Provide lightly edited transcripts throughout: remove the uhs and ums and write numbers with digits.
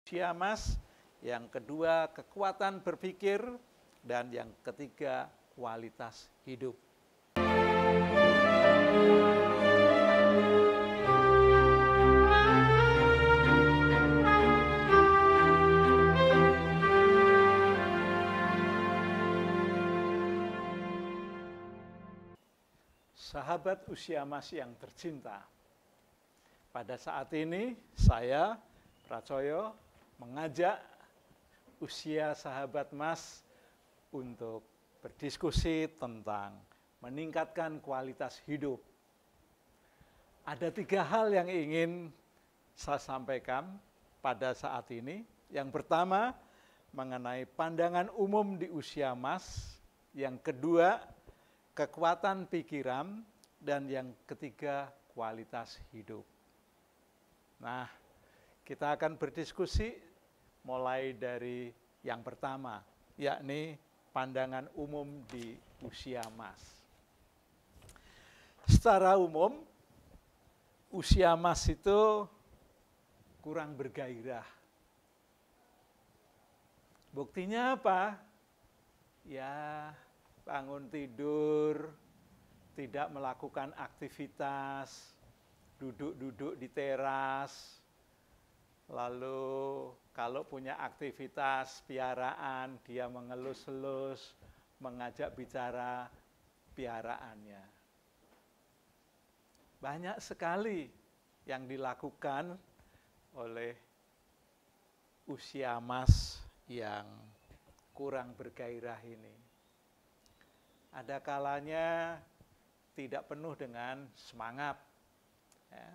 usia emas, yang kedua kekuatan berpikir, dan yang ketiga kualitas hidup. Sahabat usia emas yang tercinta, pada saat ini saya, Pracoyo, mengajak usia sahabat emas untuk berdiskusi tentang meningkatkan kualitas hidup. Ada 3 hal yang ingin saya sampaikan pada saat ini. Yang pertama, mengenai pandangan umum di usia emas. Yang kedua, kekuatan pikiran, dan yang ketiga kualitas hidup. Nah, kita akan berdiskusi mulai dari yang pertama, yakni pandangan umum di usia emas. Secara umum, usia emas itu kurang bergairah. Buktinya apa? Ya, bangun tidur, tidak melakukan aktivitas, duduk-duduk di teras, lalu kalau punya aktivitas piaraan, dia mengelus-elus, mengajak bicara piaraannya. Banyak sekali yang dilakukan oleh usia emas yang kurang bergairah ini. Ada kalanya tidak penuh dengan semangat. Ya.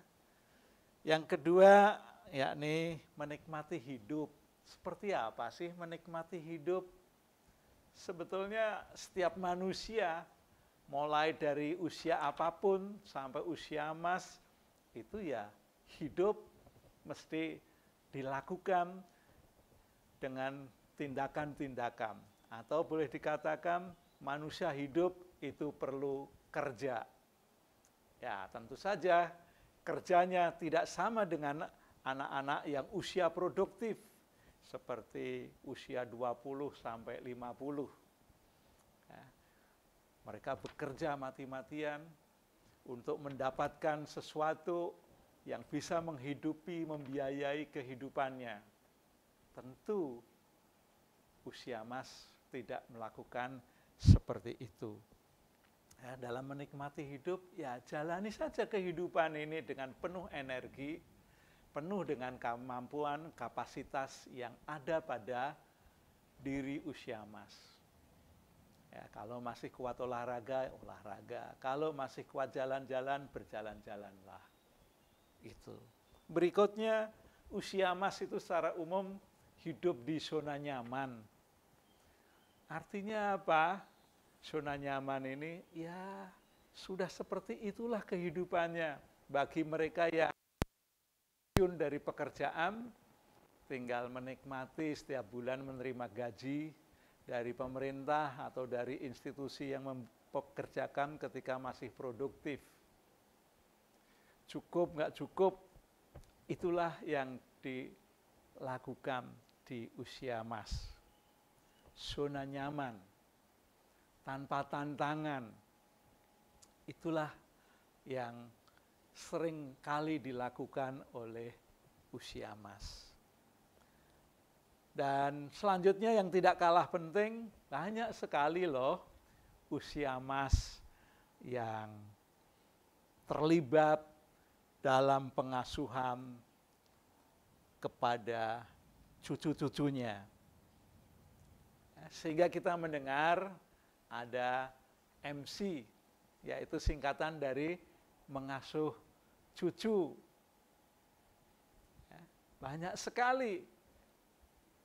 Yang kedua, yakni menikmati hidup. Seperti apa sih menikmati hidup? Sebetulnya setiap manusia, mulai dari usia apapun sampai usia emas, itu ya hidup mesti dilakukan dengan tindakan-tindakan. Atau boleh dikatakan manusia hidup itu perlu kerja. Ya, tentu saja kerjanya tidak sama dengan anak-anak yang usia produktif seperti usia 20 sampai 50. Ya, mereka bekerja mati-matian untuk mendapatkan sesuatu yang bisa menghidupi, membiayai kehidupannya. Tentu usia emas tidak melakukan seperti itu. Ya, dalam menikmati hidup, ya jalani saja kehidupan ini dengan penuh energi, penuh dengan kemampuan, kapasitas yang ada pada diri usia emas. Ya, kalau masih kuat olahraga, olahraga. Kalau masih kuat jalan-jalan, berjalan-jalanlah. Itu. Berikutnya, usia emas itu secara umum hidup di zona nyaman. Artinya apa? Zona nyaman ini ya sudah seperti itulah kehidupannya. Bagi mereka yang pensiun dari pekerjaan, tinggal menikmati setiap bulan menerima gaji dari pemerintah atau dari institusi yang mempekerjakan ketika masih produktif. Cukup nggak cukup, itulah yang dilakukan di usia emas. Zona nyaman, tanpa tantangan, itulah yang sering kali dilakukan oleh usia emas. Dan selanjutnya yang tidak kalah penting, banyak sekali loh usia emas yang terlibat dalam pengasuhan kepada cucu-cucunya. Sehingga kita mendengar ada MC, yaitu singkatan dari mengasuh cucu. Banyak sekali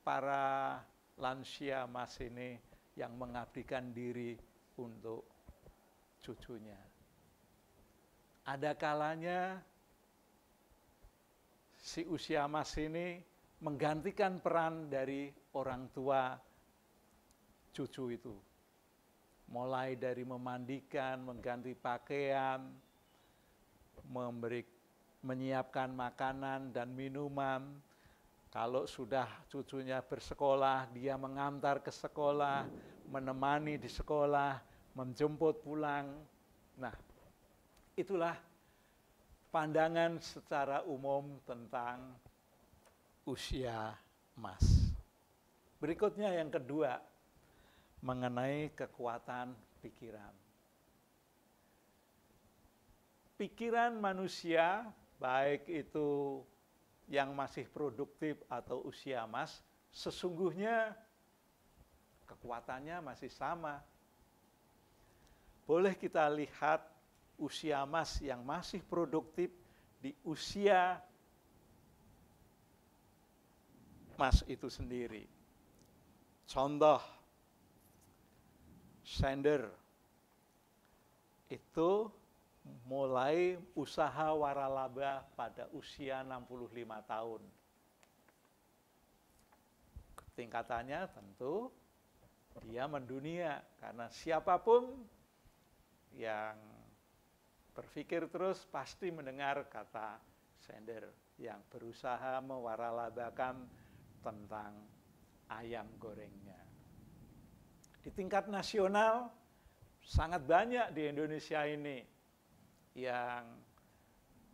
para lansia emas ini yang mengabdikan diri untuk cucunya. Ada kalanya si usia emas ini menggantikan peran dari orang tua cucu itu. Mulai dari memandikan, mengganti pakaian, menyiapkan makanan dan minuman, Kalau sudah cucunya bersekolah, dia mengantar ke sekolah, menemani di sekolah, menjemput pulang. Nah, itulah pandangan secara umum tentang usia emas. Berikutnya yang kedua, mengenai kekuatan pikiran. Pikiran manusia, baik itu yang masih produktif atau usia emas, sesungguhnya kekuatannya masih sama. Boleh kita lihat usia emas yang masih produktif di usia emas itu sendiri. Contoh, Sander itu mulai usaha waralaba pada usia 65 tahun. Tingkatannya tentu dia mendunia, karena siapapun yang berpikir terus pasti mendengar kata Sander yang berusaha mewaralabakan tentang ayam gorengnya. Di tingkat nasional sangat banyak di Indonesia ini yang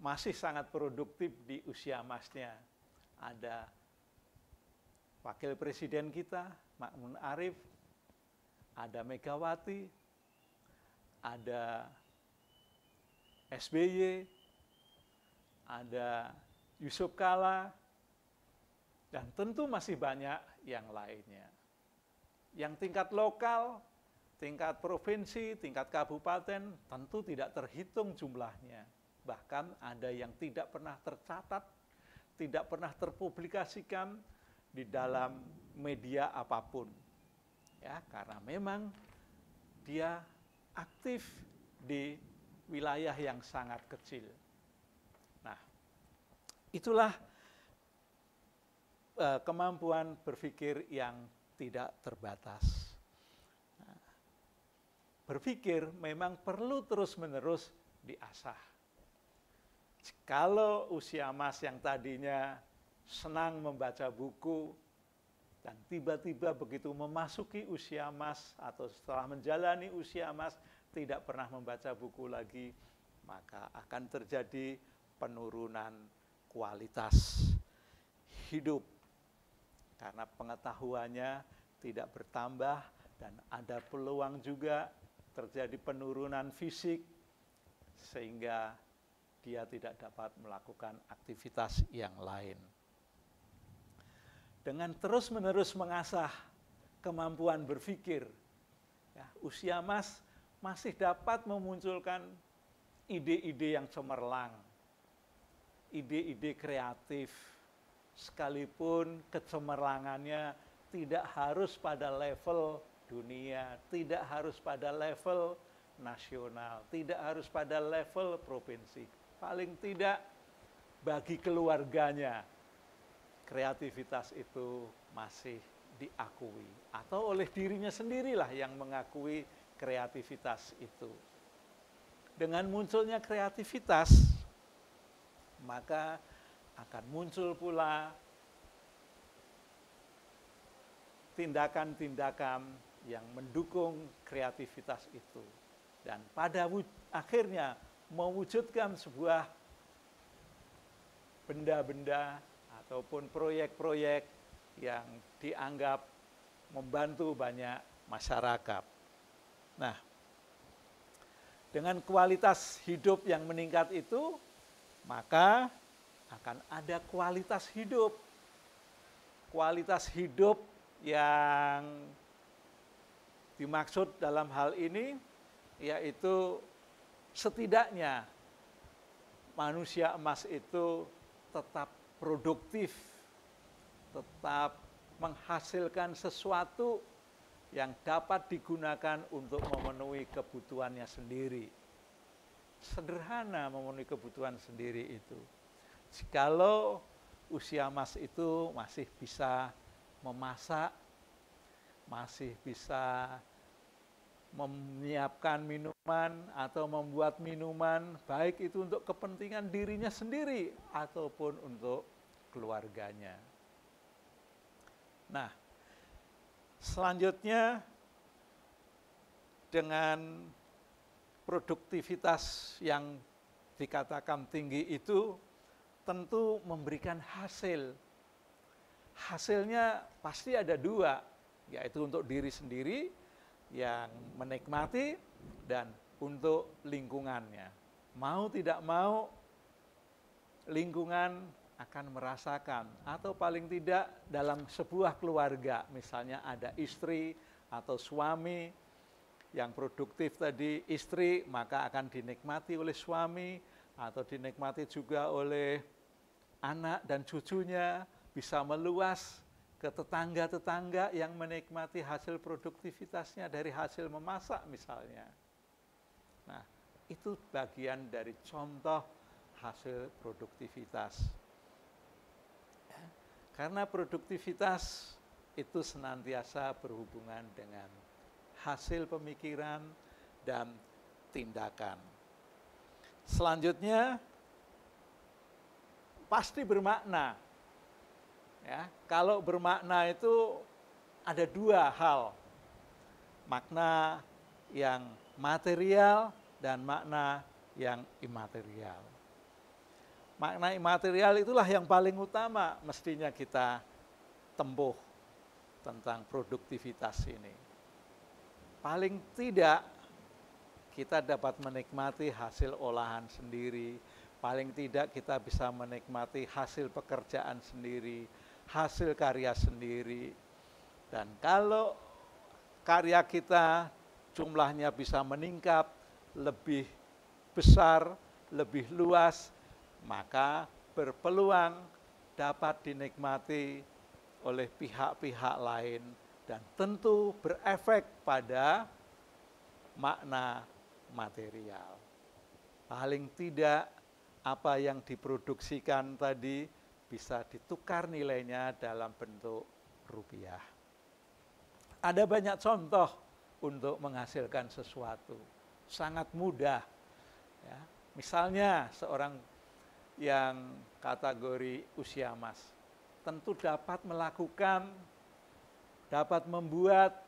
masih sangat produktif di usia emasnya. Ada Wakil Presiden kita, Ma'mun Arif, ada Megawati, ada SBY, ada Yusuf Kala, dan tentu masih banyak yang lainnya. Yang tingkat lokal, tingkat provinsi, tingkat kabupaten, tentu tidak terhitung jumlahnya. Bahkan ada yang tidak pernah tercatat, tidak pernah terpublikasikan di dalam media apapun. Ya, karena memang dia aktif di wilayah yang sangat kecil. Nah, itulah kemampuan berpikir yang tidak terbatas. Berpikir memang perlu terus-menerus diasah. Kalau usia emas yang tadinya senang membaca buku, dan tiba-tiba begitu memasuki usia emas atau setelah menjalani usia emas tidak pernah membaca buku lagi, maka akan terjadi penurunan kualitas hidup. Karena pengetahuannya tidak bertambah dan ada peluang juga terjadi penurunan fisik sehingga dia tidak dapat melakukan aktivitas yang lain. Dengan terus-menerus mengasah kemampuan berpikir, ya, usia emas masih dapat memunculkan ide-ide yang cemerlang, ide-ide kreatif, sekalipun kecemerlangannya tidak harus pada level dunia, tidak harus pada level nasional, tidak harus pada level provinsi. Paling tidak bagi keluarganya, kreativitas itu masih diakui. Atau oleh dirinya sendirilah yang mengakui kreativitas itu. Dengan munculnya kreativitas, maka akan muncul pula tindakan-tindakan yang mendukung kreativitas itu. Dan pada akhirnya mewujudkan sebuah benda-benda ataupun proyek-proyek yang dianggap membantu banyak masyarakat. Nah, dengan kualitas hidup yang meningkat itu, maka akan ada kualitas hidup. Kualitas hidup yang dimaksud dalam hal ini yaitu setidaknya manusia emas itu tetap produktif, tetap menghasilkan sesuatu yang dapat digunakan untuk memenuhi kebutuhannya sendiri. Sederhana memenuhi kebutuhan sendiri itu. Jikalau usia emas itu masih bisa memasak, masih bisa menyiapkan minuman atau membuat minuman, baik itu untuk kepentingan dirinya sendiri ataupun untuk keluarganya. Nah, selanjutnya dengan produktivitas yang dikatakan tinggi itu tentu memberikan hasil. Hasilnya pasti ada dua, yaitu untuk diri sendiri yang menikmati dan untuk lingkungannya. Mau tidak mau lingkungan akan merasakan, atau paling tidak dalam sebuah keluarga, misalnya ada istri atau suami yang produktif tadi, istri maka akan dinikmati oleh suami atau dinikmati juga oleh anak dan cucunya, bisa meluas ke tetangga-tetangga yang menikmati hasil produktivitasnya dari hasil memasak misalnya. Nah, itu bagian dari contoh hasil produktivitas. Karena produktivitas itu senantiasa berhubungan dengan hasil pemikiran dan tindakan. Selanjutnya, pasti bermakna. Ya, kalau bermakna itu ada dua hal, makna yang material dan makna yang imaterial. Makna imaterial itulah yang paling utama mestinya kita tempuh tentang produktivitas ini. Paling tidak kita dapat menikmati hasil olahan sendiri, paling tidak kita bisa menikmati hasil pekerjaan sendiri, hasil karya sendiri. Dan kalau karya kita jumlahnya bisa meningkat, lebih besar, lebih luas, maka berpeluang dapat dinikmati oleh pihak-pihak lain dan tentu berefek pada makna material. Paling tidak apa yang diproduksikan tadi bisa ditukar nilainya dalam bentuk rupiah. Ada banyak contoh untuk menghasilkan sesuatu, sangat mudah. Ya. Misalnya seorang yang kategori usia emas, tentu dapat melakukan, dapat membuat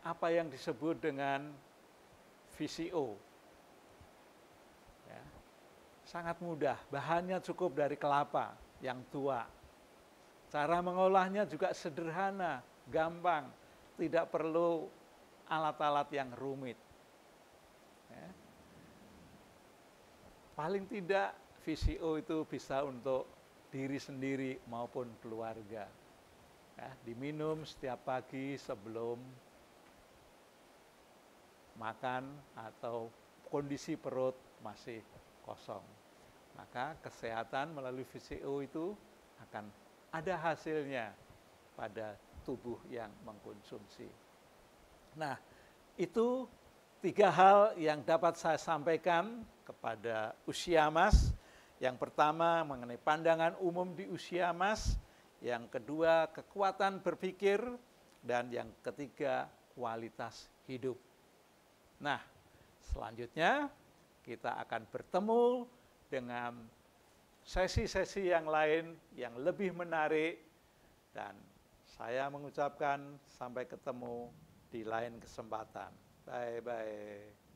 apa yang disebut dengan VCO. Ya. Sangat mudah, bahannya cukup dari kelapa yang tua. Cara mengolahnya juga sederhana, gampang, tidak perlu alat-alat yang rumit. Ya. Paling tidak VCO itu bisa untuk diri sendiri maupun keluarga. Ya, diminum setiap pagi sebelum makan atau kondisi perut masih kosong. Maka kesehatan melalui VCO itu akan ada hasilnya pada tubuh yang mengkonsumsi. Nah, itu 3 hal yang dapat saya sampaikan kepada usia emas. Yang pertama mengenai pandangan umum di usia emas, yang kedua kekuatan berpikir, dan yang ketiga kualitas hidup. Nah, selanjutnya kita akan bertemu dengan sesi-sesi yang lain yang lebih menarik, dan saya mengucapkan sampai ketemu di lain kesempatan. Bye-bye.